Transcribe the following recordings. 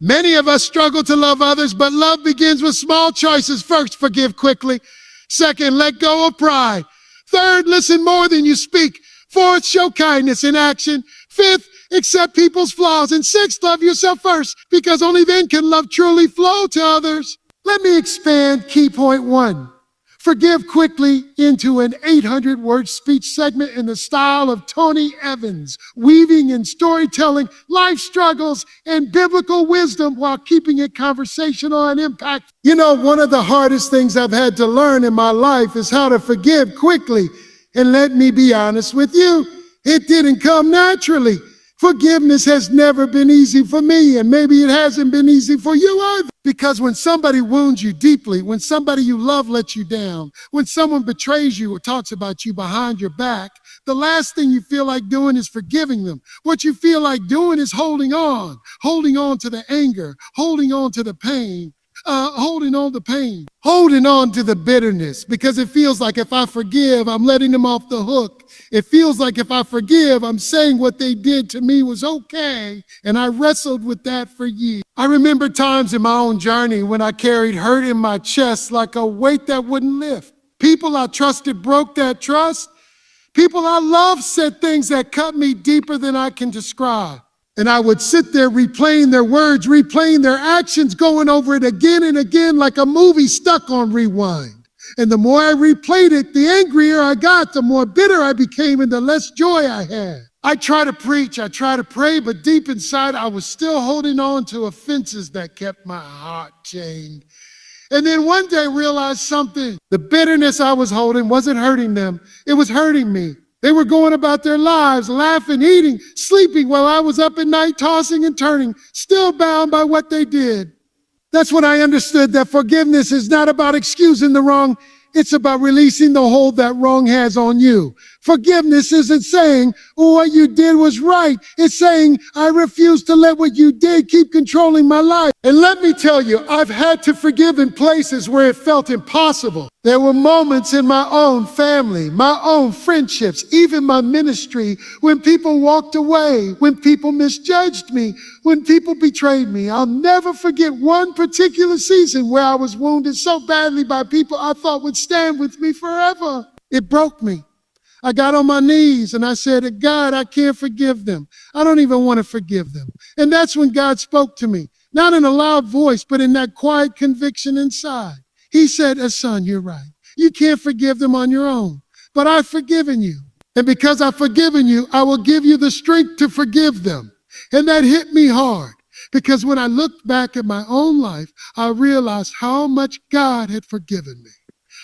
Many of us struggle to love others, but love begins with small choices. First, forgive quickly. Second, let go of pride. Third, listen more than you speak. Fourth, show kindness in action. Fifth, accept people's flaws. And sixth, love yourself first, because only then can love truly flow to others. Let me expand key point 1. Forgive quickly into an 800-word speech segment in the style of Tony Evans, weaving in storytelling, life struggles, and biblical wisdom while keeping it conversational and impact. You know, one of the hardest things I've had to learn in my life is how to forgive quickly. And let me be honest with you, it didn't come naturally. Forgiveness has never been easy for me, and maybe it hasn't been easy for you either. Because when somebody wounds you deeply, when somebody you love lets you down, when someone betrays you or talks about you behind your back, the last thing you feel like doing is forgiving them. What you feel like doing is holding on to the anger, holding on to the pain, holding on to the bitterness, because it feels like if I forgive, I'm letting them off the hook. It feels like if I forgive, I'm saying what they did to me was okay, and I wrestled with that for years. I remember times in my own journey when I carried hurt in my chest like a weight that wouldn't lift. People I trusted broke that trust. People I loved said things that cut me deeper than I can describe. And I would sit there replaying their words, replaying their actions, going over it again and again like a movie stuck on rewind. And the more I replayed it, the angrier I got, the more bitter I became, and the less joy I had. I try to preach, I try to pray, but deep inside, I was still holding on to offenses that kept my heart chained. And then one day I realized something. The bitterness I was holding wasn't hurting them. It was hurting me. They were going about their lives, laughing, eating, sleeping while I was up at night, tossing and turning, still bound by what they did. That's when I understood that forgiveness is not about excusing the wrong. It's about releasing the hold that wrong has on you. Forgiveness isn't saying, oh, what you did was right. It's saying, I refuse to let what you did keep controlling my life. And let me tell you, I've had to forgive in places where it felt impossible. There were moments in my own family, my own friendships, even my ministry, when people walked away, when people misjudged me, when people betrayed me. I'll never forget one particular season where I was wounded so badly by people I thought would stand with me forever. It broke me. I got on my knees and I said, God, I can't forgive them. I don't even want to forgive them. And that's when God spoke to me, not in a loud voice, but in that quiet conviction inside. He said, son, you're right. You can't forgive them on your own, but I've forgiven you. And because I've forgiven you, I will give you the strength to forgive them. And that hit me hard, because when I looked back at my own life, I realized how much God had forgiven me.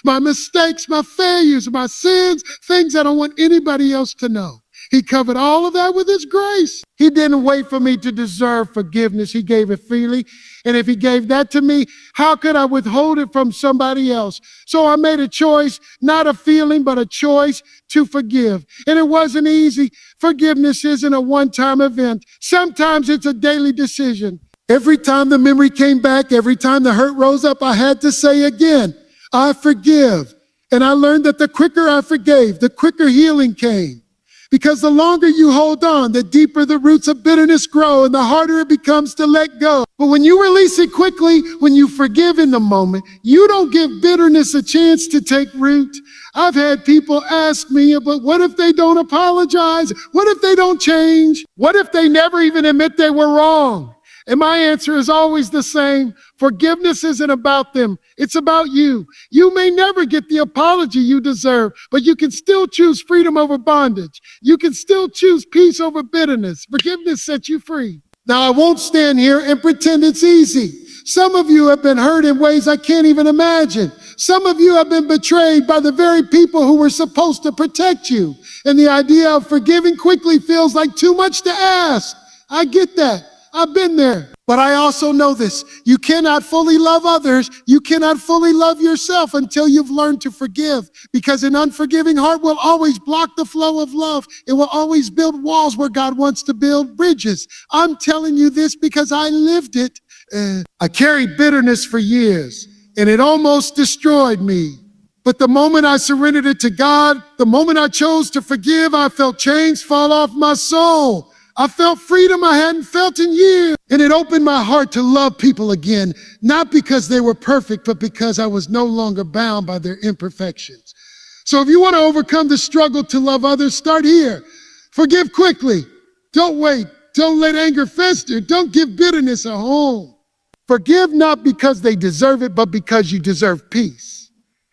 My mistakes, my failures, my sins, things I don't want anybody else to know. He covered all of that with his grace. He didn't wait for me to deserve forgiveness. He gave it freely. And if he gave that to me, how could I withhold it from somebody else? So I made a choice, not a feeling, but a choice to forgive. And it wasn't easy. Forgiveness isn't a one-time event. Sometimes it's a daily decision. Every time the memory came back, every time the hurt rose up, I had to say again, I forgive. And I learned that the quicker I forgave, the quicker healing came. Because the longer you hold on, the deeper the roots of bitterness grow and the harder it becomes to let go. But when you release it quickly, when you forgive in the moment, you don't give bitterness a chance to take root. I've had people ask me, but what if they don't apologize? What if they don't change? What if they never even admit they were wrong? And my answer is always the same. Forgiveness isn't about them. It's about you. You may never get the apology you deserve, but you can still choose freedom over bondage. You can still choose peace over bitterness. Forgiveness sets you free. Now, I won't stand here and pretend it's easy. Some of you have been hurt in ways I can't even imagine. Some of you have been betrayed by the very people who were supposed to protect you. And the idea of forgiving quickly feels like too much to ask. I get that. I've been there. But I also know this. You cannot fully love others. You cannot fully love yourself until you've learned to forgive. Because an unforgiving heart will always block the flow of love. It will always build walls where God wants to build bridges. I'm telling you this because I lived it. I carried bitterness for years, and it almost destroyed me. But the moment I surrendered it to God, the moment I chose to forgive, I felt chains fall off my soul. I felt freedom I hadn't felt in years. And it opened my heart to love people again, not because they were perfect, but because I was no longer bound by their imperfections. So if you want to overcome the struggle to love others, start here. Forgive quickly. Don't wait. Don't let anger fester. Don't give bitterness a home. Forgive not because they deserve it, but because you deserve peace.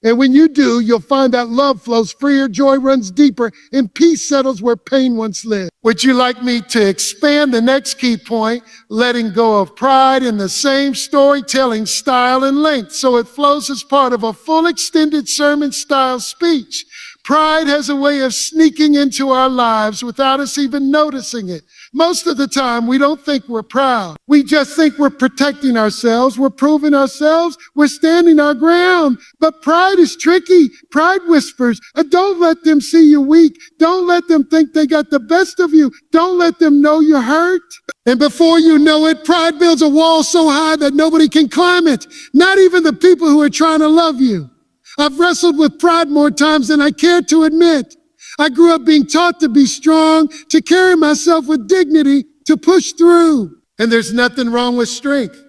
And when you do, you'll find that love flows freer, joy runs deeper, and peace settles where pain once lived. Would you like me to expand the next key point, letting go of pride in the same storytelling style and length, so it flows as part of a full extended sermon style speech? Pride has a way of sneaking into our lives without us even noticing it. Most of the time, we don't think we're proud. We just think we're protecting ourselves, we're proving ourselves, we're standing our ground. But pride is tricky. Pride whispers, don't let them see you weak. Don't let them think they got the best of you. Don't let them know you're hurt. And before you know it, pride builds a wall so high that nobody can climb it, not even the people who are trying to love you. I've wrestled with pride more times than I care to admit. I grew up being taught to be strong, to carry myself with dignity, to push through. And there's nothing wrong with strength.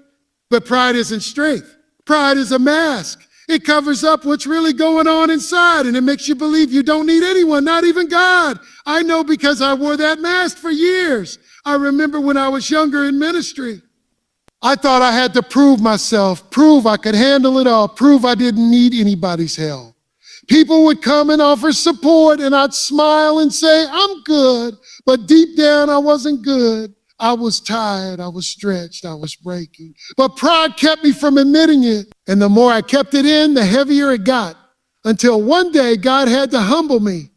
But pride isn't strength. Pride is a mask. It covers up what's really going on inside, and it makes you believe you don't need anyone, not even God. I know because I wore that mask for years. I remember when I was younger in ministry. I thought I had to prove myself, prove I could handle it all, prove I didn't need anybody's help. People would come and offer support, and I'd smile and say, I'm good. But deep down, I wasn't good. I was tired, I was stretched, I was breaking. But pride kept me from admitting it. And the more I kept it in, the heavier it got. Until one day, God had to humble me.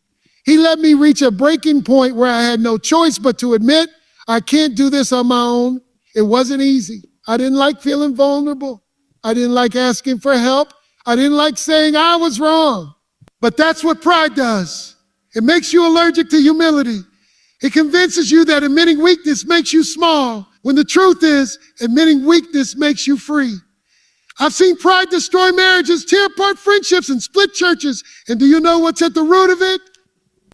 He let me reach a breaking point where I had no choice but to admit, I can't do this on my own. It wasn't easy. I didn't like feeling vulnerable. I didn't like asking for help. I didn't like saying I was wrong. But that's what pride does. It makes you allergic to humility. It convinces you that admitting weakness makes you small, when the truth is, admitting weakness makes you free. I've seen pride destroy marriages, tear apart friendships, and split churches. And do you know what's at the root of it?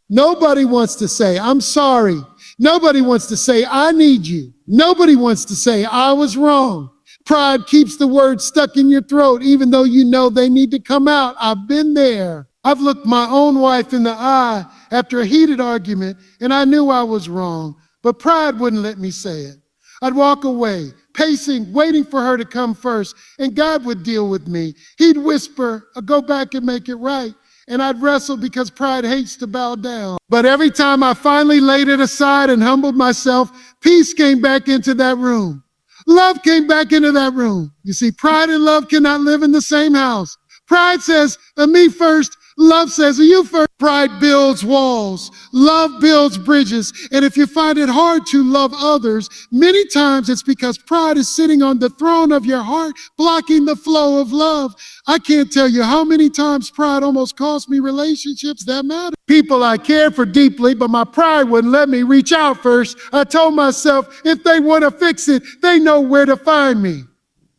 Nobody wants to say, I'm sorry. Nobody wants to say, I need you. Nobody wants to say, I was wrong. Pride keeps the words stuck in your throat, even though you know they need to come out. I've been there. I've looked my own wife in the eye after a heated argument, and I knew I was wrong, but pride wouldn't let me say it. I'd walk away, pacing, waiting for her to come first, and God would deal with me. He'd whisper, go back and make it right. And I'd wrestle because pride hates to bow down. But every time I finally laid it aside and humbled myself, peace came back into that room. Love came back into that room. You see, pride and love cannot live in the same house. Pride says, me first. Love says, you first. Pride builds walls. Love builds bridges. And if you find it hard to love others, many times it's because pride is sitting on the throne of your heart, blocking the flow of love. I can't tell you how many times pride almost cost me relationships that matter. People I cared for deeply, but my pride wouldn't let me reach out first. I told myself, if they want to fix it, they know where to find me.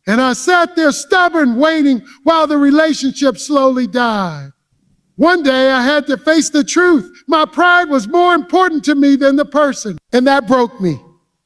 And I sat there stubborn, waiting while the relationship slowly died. One day I had to face the truth. My pride was more important to me than the person. And that broke me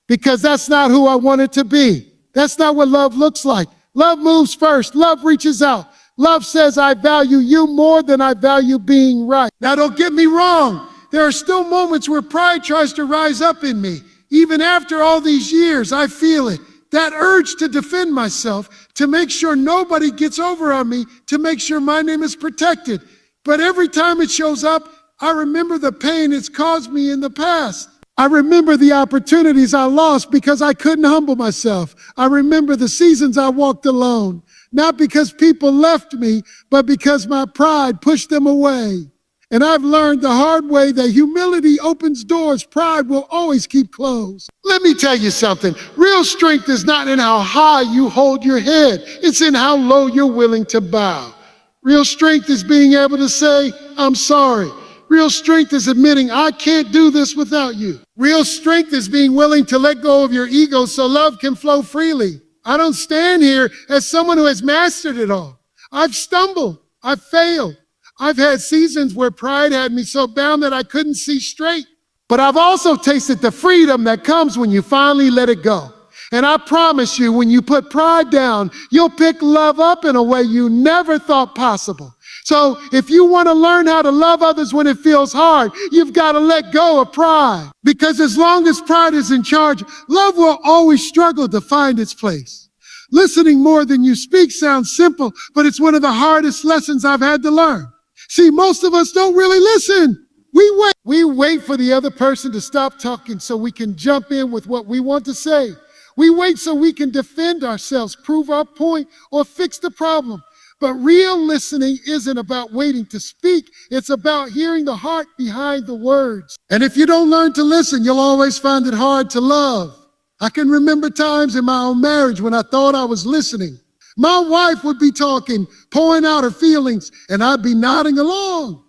because that's not who I wanted to be. That's not what love looks like. Love moves first. Love reaches out. Love says, I value you more than I value being right. Now, don't get me wrong. There are still moments where pride tries to rise up in me. Even after all these years, I feel it. That urge to defend myself, to make sure nobody gets over on me, to make sure my name is protected. But every time it shows up, I remember the pain it's caused me in the past. I remember the opportunities I lost because I couldn't humble myself. I remember the seasons I walked alone, not because people left me, but because my pride pushed them away. And I've learned the hard way that humility opens doors pride will always keep closed. Let me tell you something. Real strength is not in how high you hold your head. It's in how low you're willing to bow. Real strength is being able to say, I'm sorry. Real strength is admitting, I can't do this without you. Real strength is being willing to let go of your ego so love can flow freely. I don't stand here as someone who has mastered it all. I've stumbled. I've failed. I've had seasons where pride had me so bound that I couldn't see straight. But I've also tasted the freedom that comes when you finally let it go. And I promise you, when you put pride down, you'll pick love up in a way you never thought possible. So if you want to learn how to love others when it feels hard, you've got to let go of pride. Because as long as pride is in charge, love will always struggle to find its place. Listening more than you speak sounds simple, but it's one of the hardest lessons I've had to learn. See, most of us don't really listen. We wait for the other person to stop talking so we can jump in with what we want to say. We wait so we can defend ourselves, prove our point, or fix the problem. But real listening isn't about waiting to speak. It's about hearing the heart behind the words. And if you don't learn to listen, you'll always find it hard to love. I can remember times in my own marriage when I thought I was listening. My wife would be talking, pouring out her feelings, and I'd be nodding along.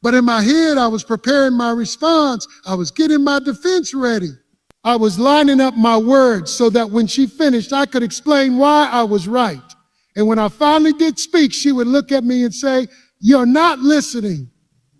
But in my head, I was preparing my response. I was getting my defense ready. I was lining up my words so that when she finished, I could explain why I was right. And when I finally did speak, she would look at me and say, "You're not listening."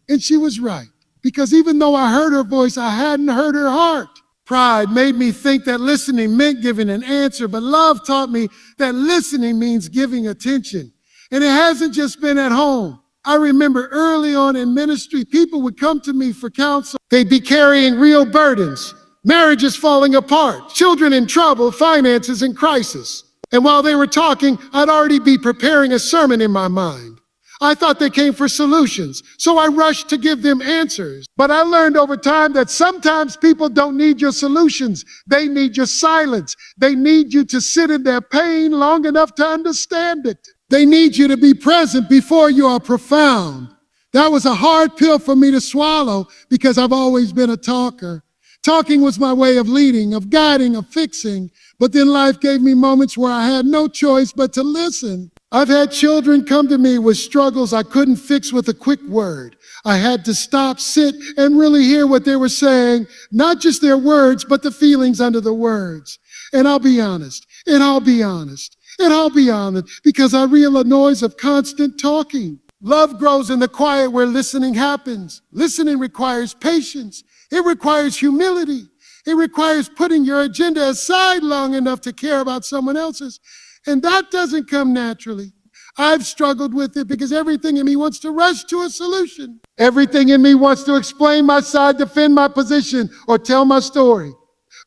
And she was right, because even though I heard her voice, I hadn't heard her heart. Pride made me think that listening meant giving an answer, but love taught me that listening means giving attention. And it hasn't just been at home. I remember early on in ministry, people would come to me for counsel. They'd be carrying real burdens, marriages falling apart, children in trouble, finances in crisis. And while they were talking, I'd already be preparing a sermon in my mind. I thought they came for solutions, so I rushed to give them answers. But I learned over time that sometimes people don't need your solutions. They need your silence. They need you to sit in their pain long enough to understand it. They need you to be present before you are profound. That was a hard pill for me to swallow because I've always been a talker. Talking was my way of leading, of guiding, of fixing. But then life gave me moments where I had no choice but to listen. I've had children come to me with struggles I couldn't fix with a quick word. I had to stop, sit, and really hear what they were saying, not just their words, but the feelings under the words. And I'll be honest, because I real the noise of constant talking. Love grows in the quiet where listening happens. Listening requires patience. It requires humility. It requires putting your agenda aside long enough to care about someone else's. And that doesn't come naturally. I've struggled with it because everything in me wants to rush to a solution. Everything in me wants to explain my side, defend my position, or tell my story.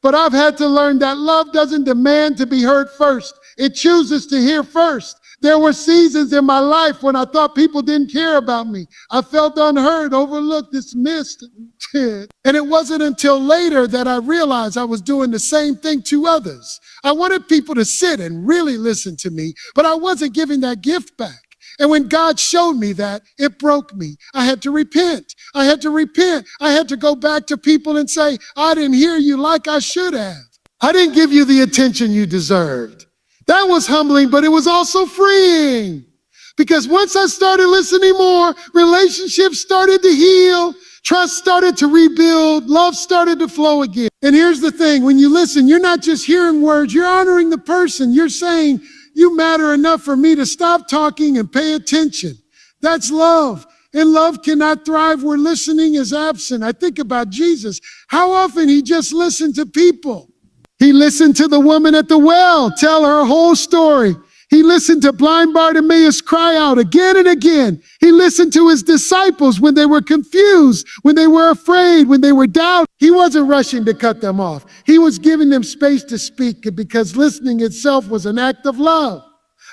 But I've had to learn that love doesn't demand to be heard first. It chooses to hear first. There were seasons in my life when I thought people didn't care about me. I felt unheard, overlooked, dismissed. And it wasn't until later that I realized I was doing the same thing to others. I wanted people to sit and really listen to me, but I wasn't giving that gift back. And when God showed me that, it broke me. I had to repent. I had to go back to people and say, "I didn't hear you like I should have. I didn't give you the attention you deserved." That was humbling, but it was also freeing. Because once I started listening more, relationships started to heal, trust started to rebuild, love started to flow again. And here's the thing, when you listen, you're not just hearing words, you're honoring the person. You're saying, "You matter enough for me to stop talking and pay attention." That's love. And love cannot thrive where listening is absent. I think about Jesus, how often he just listened to people. He listened to the woman at the well tell her whole story. He listened to blind Bartimaeus cry out again and again. He listened to his disciples when they were confused, when they were afraid, when they were doubting. He wasn't rushing to cut them off. He was giving them space to speak because listening itself was an act of love.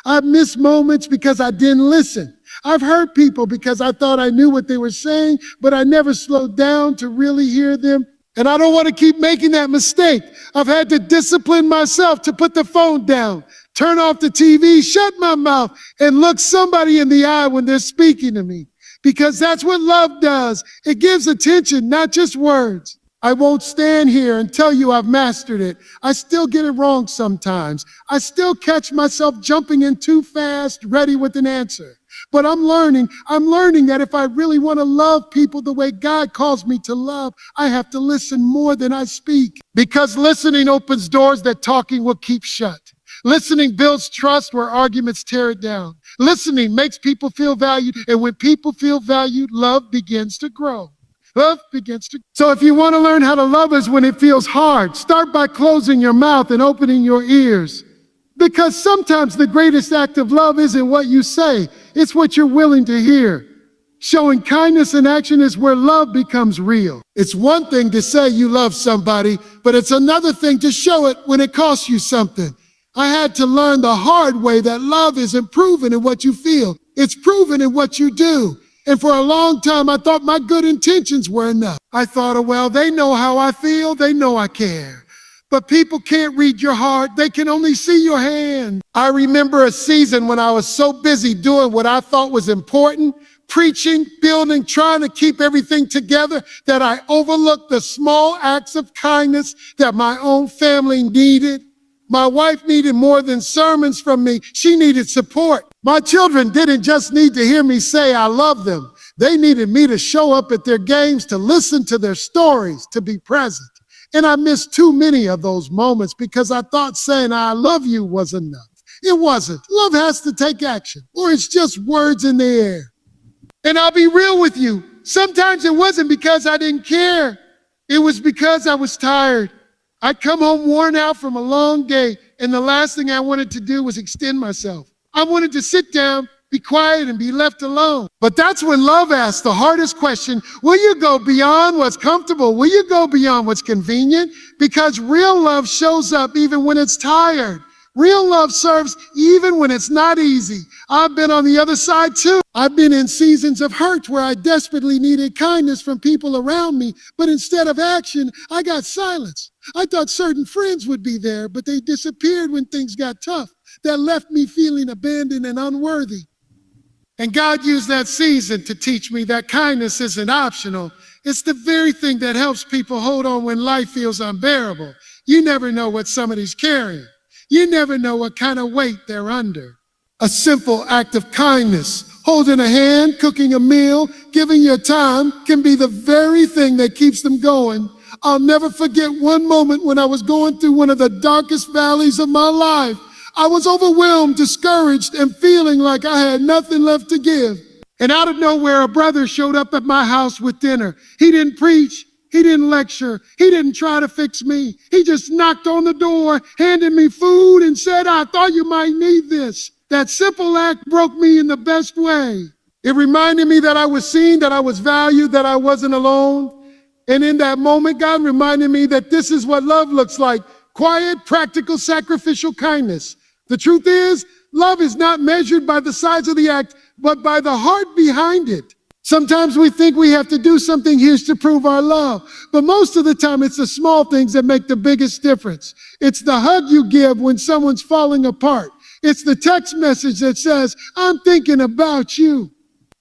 I've missed moments because I didn't listen. I've hurt people because I thought I knew what they were saying, but I never slowed down to really hear them. And I don't want to keep making that mistake. I've had to discipline myself to put the phone down, turn off the TV, shut my mouth, and look somebody in the eye when they're speaking to me. Because that's what love does. It gives attention, not just words. I won't stand here and tell you I've mastered it. I still get it wrong sometimes. I still catch myself jumping in too fast, ready with an answer. But I'm learning that if I really want to love people the way God calls me to love, I have to listen more than I speak. Because listening opens doors that talking will keep shut. Listening builds trust where arguments tear it down. Listening makes people feel valued, and when people feel valued, love begins to grow. Love begins to. So if you want to learn how to love us when it feels hard, start by closing your mouth and opening your ears. Because sometimes the greatest act of love isn't what you say, it's what you're willing to hear. Showing kindness in action is where love becomes real. It's one thing to say you love somebody, but it's another thing to show it when it costs you something. I had to learn the hard way that love isn't proven in what you feel. It's proven in what you do. And for a long time, I thought my good intentions were enough. I thought, oh, well, they know how I feel. They know I care. But people can't read your heart. They can only see your hand. I remember a season when I was so busy doing what I thought was important, preaching, building, trying to keep everything together, that I overlooked the small acts of kindness that my own family needed. My wife needed more than sermons from me. She needed support. My children didn't just need to hear me say I love them. They needed me to show up at their games, to listen to their stories, to be present. And I missed too many of those moments because I thought saying I love you was enough. It wasn't. Love has to take action, or it's just words in the air. And I'll be real with you. Sometimes it wasn't because I didn't care. It was because I was tired. I'd come home worn out from a long day, and the last thing I wanted to do was extend myself. I wanted to sit down, be quiet, and be left alone. But that's when love asks the hardest question: will you go beyond what's comfortable? Will you go beyond what's convenient? Because real love shows up even when it's tired. Real love serves even when it's not easy. I've been on the other side too. I've been in seasons of hurt where I desperately needed kindness from people around me, but instead of action, I got silence. I thought certain friends would be there, but they disappeared when things got tough. That left me feeling abandoned and unworthy. And God used that season to teach me that kindness isn't optional. It's the very thing that helps people hold on when life feels unbearable. You never know what somebody's carrying. You never know what kind of weight they're under. A simple act of kindness, holding a hand, cooking a meal, giving your time, can be the very thing that keeps them going. I'll never forget one moment when I was going through one of the darkest valleys of my life. I was overwhelmed, discouraged, and feeling like I had nothing left to give. And out of nowhere, a brother showed up at my house with dinner. He didn't preach. He didn't lecture. He didn't try to fix me. He just knocked on the door, handed me food, and said, I thought you might need this. That simple act broke me in the best way. It reminded me that I was seen, that I was valued, that I wasn't alone. And in that moment, God reminded me that this is what love looks like: quiet, practical, sacrificial kindness. The truth is, love is not measured by the size of the act, but by the heart behind it. Sometimes we think we have to do something huge to prove our love, but most of the time it's the small things that make the biggest difference. It's the hug you give when someone's falling apart. It's the text message that says, I'm thinking about you.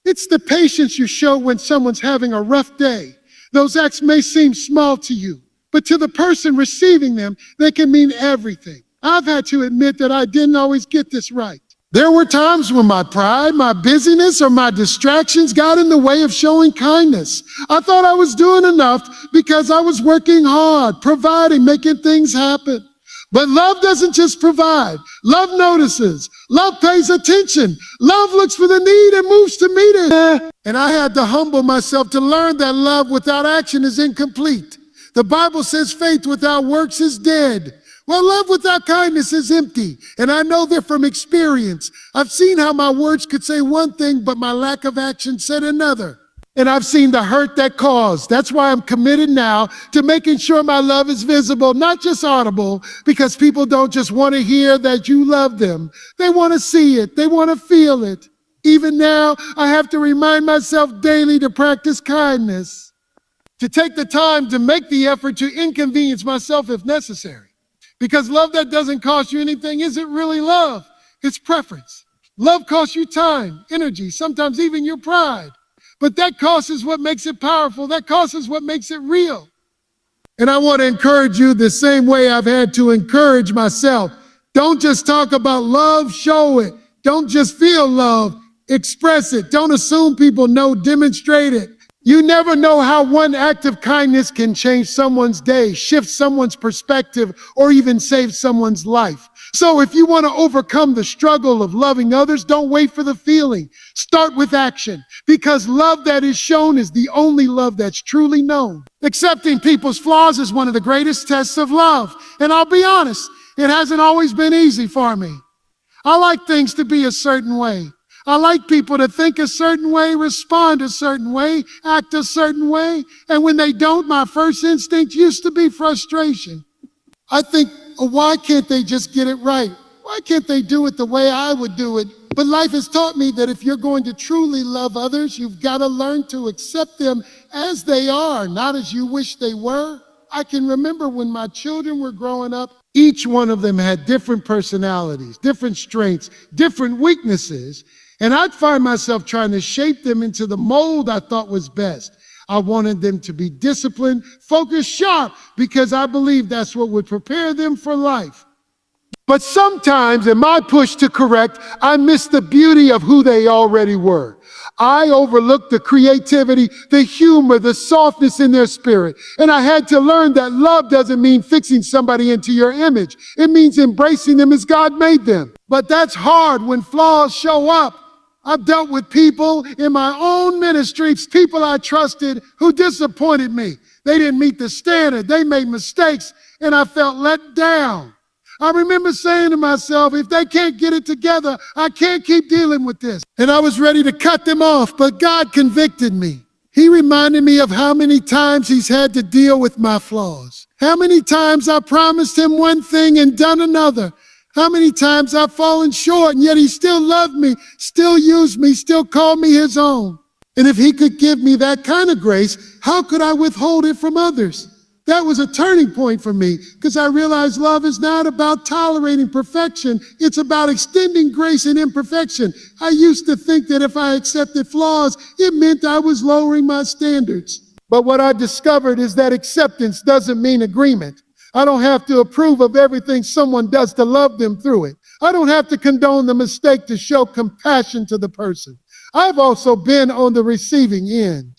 It's the patience you show when someone's having a rough day. Those acts may seem small to you, but to the person receiving them, they can mean everything. I've had to admit that I didn't always get this right. There were times when my pride, my busyness, or my distractions got in the way of showing kindness. I thought I was doing enough because I was working hard, providing, making things happen. But love doesn't just provide. Love notices. Love pays attention. Love looks for the need and moves to meet it. And I had to humble myself to learn that love without action is incomplete. The Bible says faith without works is dead. Well, love without kindness is empty, and I know that from experience. I've seen how my words could say one thing, but my lack of action said another. And I've seen the hurt that caused. That's why I'm committed now to making sure my love is visible, not just audible, because people don't just want to hear that you love them. They want to see it. They want to feel it. Even now, I have to remind myself daily to practice kindness, to take the time to make the effort to inconvenience myself if necessary. Because love that doesn't cost you anything isn't really love. It's preference. Love costs you time, energy, sometimes even your pride. But that cost is what makes it powerful. That cost is what makes it real. And I want to encourage you the same way I've had to encourage myself. Don't just talk about love, show it. Don't just feel love, express it. Don't assume people know, demonstrate it. You never know how one act of kindness can change someone's day, shift someone's perspective, or even save someone's life. So if you want to overcome the struggle of loving others, don't wait for the feeling. Start with action, because love that is shown is the only love that's truly known. Accepting people's flaws is one of the greatest tests of love. And I'll be honest, it hasn't always been easy for me. I like things to be a certain way. I like people to think a certain way, respond a certain way, act a certain way. And when they don't, my first instinct used to be frustration. I think, why can't they just get it right? Why can't they do it the way I would do it? But life has taught me that if you're going to truly love others, you've got to learn to accept them as they are, not as you wish they were. I can remember when my children were growing up, each one of them had different personalities, different strengths, different weaknesses. And I'd find myself trying to shape them into the mold I thought was best. I wanted them to be disciplined, focused, sharp, because I believed that's what would prepare them for life. But sometimes in my push to correct, I missed the beauty of who they already were. I overlooked the creativity, the humor, the softness in their spirit. And I had to learn that love doesn't mean fixing somebody into your image. It means embracing them as God made them. But that's hard when flaws show up. I've dealt with people in my own ministries, people I trusted who disappointed me. They didn't meet the standard. They made mistakes, and I felt let down. I remember saying to myself, if they can't get it together, I can't keep dealing with this. And I was ready to cut them off, but God convicted me. He reminded me of how many times He's had to deal with my flaws. How many times I promised Him one thing and done another. How many times I've fallen short, and yet He still loved me, still used me, still called me His own. And if He could give me that kind of grace, how could I withhold it from others? That was a turning point for me, because I realized love is not about tolerating perfection. It's about extending grace in imperfection. I used to think that if I accepted flaws, it meant I was lowering my standards. But what I discovered is that acceptance doesn't mean agreement. I don't have to approve of everything someone does to love them through it. I don't have to condone the mistake to show compassion to the person. I've also been on the receiving end.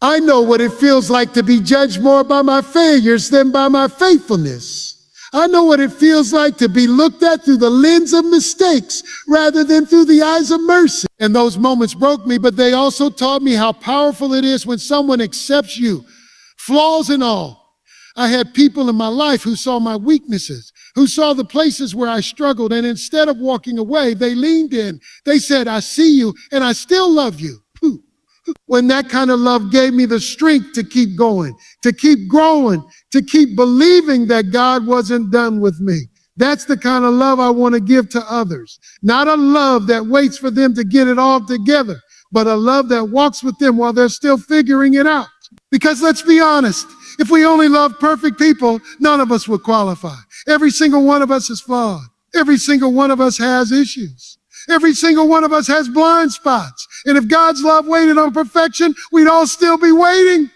I know what it feels like to be judged more by my failures than by my faithfulness. I know what it feels like to be looked at through the lens of mistakes rather than through the eyes of mercy. And those moments broke me, but they also taught me how powerful it is when someone accepts you, flaws and all. I had people in my life who saw my weaknesses, who saw the places where I struggled, and instead of walking away, they leaned in. They said, I see you, and I still love you. When that kind of love gave me the strength to keep going, to keep growing, to keep believing that God wasn't done with me. That's the kind of love I want to give to others. Not a love that waits for them to get it all together, but a love that walks with them while they're still figuring it out. Because let's be honest, if we only loved perfect people, none of us would qualify. Every single one of us is flawed. Every single one of us has issues. Every single one of us has blind spots. And if God's love waited on perfection, we'd all still be waiting.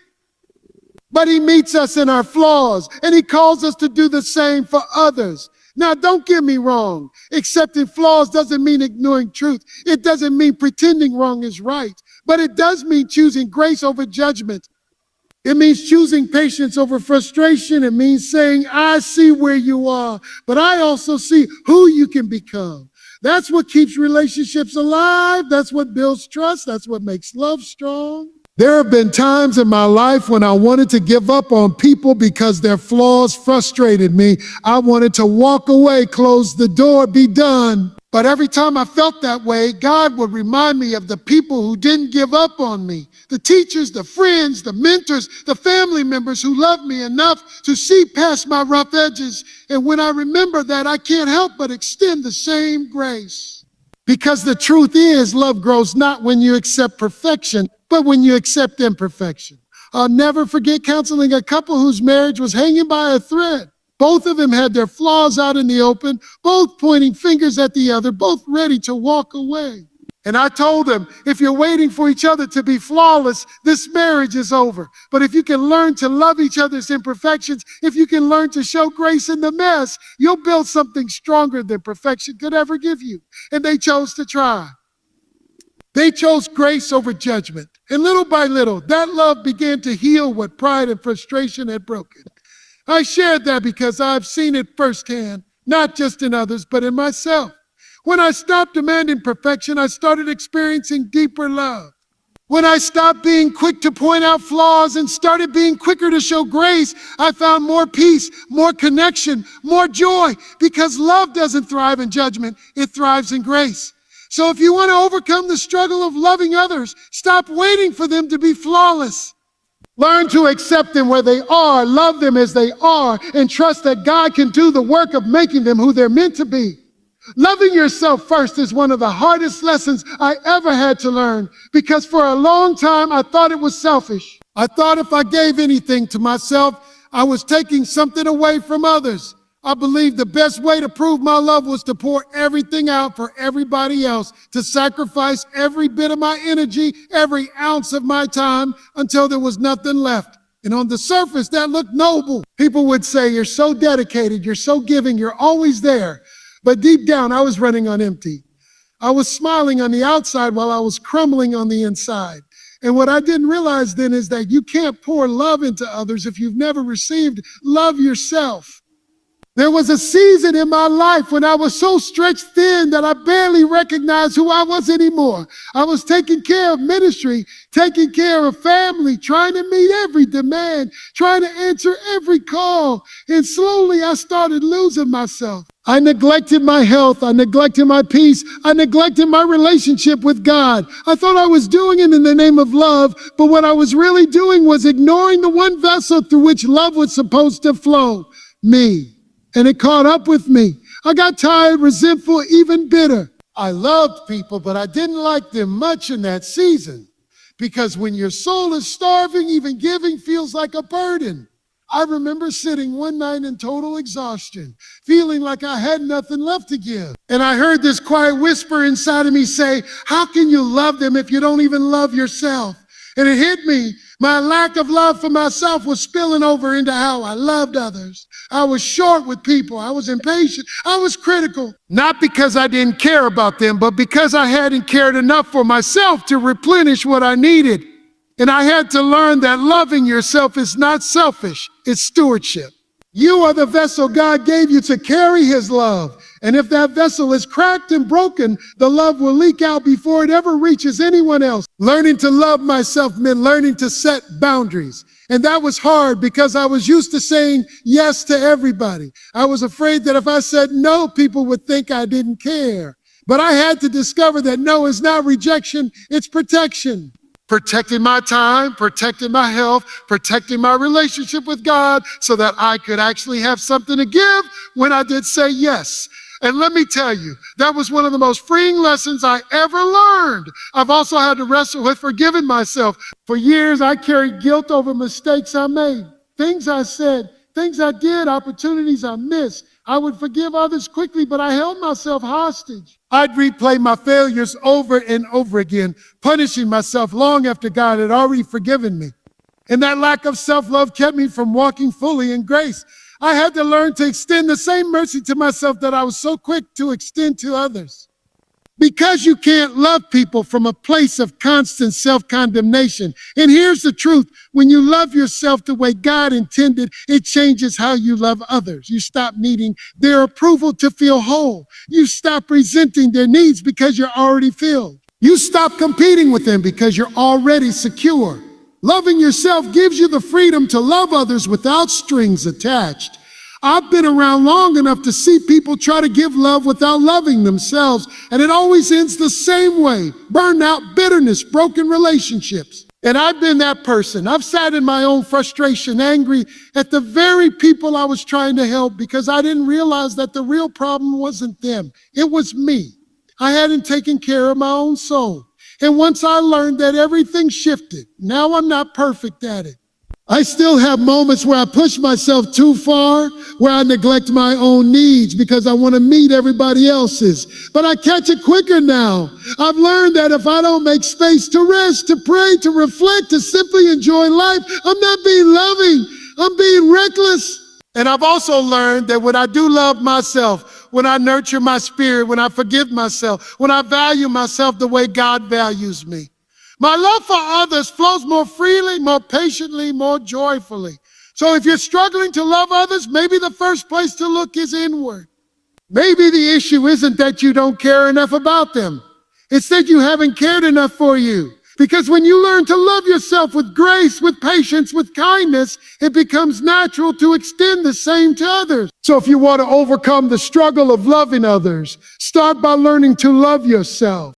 But He meets us in our flaws, and He calls us to do the same for others. Now, don't get me wrong. Accepting flaws doesn't mean ignoring truth. It doesn't mean pretending wrong is right. But it does mean choosing grace over judgment. It means choosing patience over frustration. It means saying, I see where you are, but I also see who you can become. That's what keeps relationships alive. That's what builds trust. That's what makes love strong. There have been times in my life when I wanted to give up on people because their flaws frustrated me. I wanted to walk away, close the door, be done. But every time I felt that way, God would remind me of the people who didn't give up on me. The teachers, the friends, the mentors, the family members who loved me enough to see past my rough edges. And when I remember that, I can't help but extend the same grace. Because the truth is, love grows not when you accept perfection, but when you accept imperfection. I'll never forget counseling a couple whose marriage was hanging by a thread. Both of them had their flaws out in the open, both pointing fingers at the other, both ready to walk away. And I told them, if you're waiting for each other to be flawless, this marriage is over. But if you can learn to love each other's imperfections, if you can learn to show grace in the mess, you'll build something stronger than perfection could ever give you. And they chose to try. They chose grace over judgment. And little by little, that love began to heal what pride and frustration had broken. I shared that because I've seen it firsthand. not just in others, but in myself. When I stopped demanding perfection, I started experiencing deeper love. When I stopped being quick to point out flaws and started being quicker to show grace, I found more peace, more connection, more joy, because love doesn't thrive in judgment, it thrives in grace. So if you want to overcome the struggle of loving others, stop waiting for them to be flawless. Learn to accept them where they are, love them as they are, and trust that God can do the work of making them who they're meant to be. Loving yourself first is one of the hardest lessons I ever had to learn, because for a long time I thought it was selfish. I thought if I gave anything to myself, I was taking something away from others. I believed the best way to prove my love was to pour everything out for everybody else, to sacrifice every bit of my energy, every ounce of my time, until there was nothing left. And on the surface, that looked noble. People would say, "You're so dedicated, you're so giving, you're always there." But deep down, I was running on empty. I was smiling on the outside while I was crumbling on the inside. And what I didn't realize then is that you can't pour love into others if you've never received love yourself. There was a season in my life when I was so stretched thin that I barely recognized who I was anymore. I was taking care of ministry, taking care of family, trying to meet every demand, trying to answer every call. And slowly I started losing myself. I neglected my health. I neglected my peace. I neglected my relationship with God. I thought I was doing it in the name of love, but what I was really doing was ignoring the one vessel through which love was supposed to flow, me. And it caught up with me. I got tired, resentful, even bitter. I loved people, but I didn't like them much in that season. Because when your soul is starving, even giving feels like a burden. I remember sitting one night in total exhaustion, feeling like I had nothing left to give. And I heard this quiet whisper inside of me say, "How can you love them if you don't even love yourself?" And it hit me. My lack of love for myself was spilling over into how I loved others. I was short with people. I was impatient. I was critical. Not because I didn't care about them, but because I hadn't cared enough for myself to replenish what I needed. And I had to learn that loving yourself is not selfish, it's stewardship. You are the vessel God gave you to carry His love. And if that vessel is cracked and broken, the love will leak out before it ever reaches anyone else. Learning to love myself meant learning to set boundaries. And that was hard because I was used to saying yes to everybody. I was afraid that if I said no, people would think I didn't care. But I had to discover that no is not rejection, it's protection. Protecting my time, protecting my health, protecting my relationship with God so that I could actually have something to give when I did say yes. And let me tell you, that was one of the most freeing lessons I ever learned. I've also had to wrestle with forgiving myself. For years, I carried guilt over mistakes I made, things I said, things I did, opportunities I missed. I would forgive others quickly, but I held myself hostage. I'd replay my failures over and over again, punishing myself long after God had already forgiven me. And that lack of self-love kept me from walking fully in grace. I had to learn to extend the same mercy to myself that I was so quick to extend to others. Because you can't love people from a place of constant self-condemnation. And here's the truth. When you love yourself the way God intended, it changes how you love others. You stop needing their approval to feel whole. You stop resenting their needs because you're already filled. You stop competing with them because you're already secure. Loving yourself gives you the freedom to love others without strings attached. I've been around long enough to see people try to give love without loving themselves, and it always ends the same way: burnout, bitterness, broken relationships. And I've been that person. I've sat in my own frustration, angry at the very people I was trying to help because I didn't realize that the real problem wasn't them. It was me. I hadn't taken care of my own soul. And once I learned that, everything shifted. Now I'm not perfect at it. I still have moments where I push myself too far, where I neglect my own needs because I want to meet everybody else's. But I catch it quicker now. I've learned that if I don't make space to rest, to pray, to reflect, to simply enjoy life, I'm not being loving, I'm being reckless. And I've also learned that when I do love myself, when I nurture my spirit, when I forgive myself, when I value myself the way God values me, my love for others flows more freely, more patiently, more joyfully. So if you're struggling to love others, maybe the first place to look is inward. Maybe the issue isn't that you don't care enough about them. It's that you haven't cared enough for you. Because when you learn to love yourself with grace, with patience, with kindness, it becomes natural to extend the same to others. So if you want to overcome the struggle of loving others, start by learning to love yourself.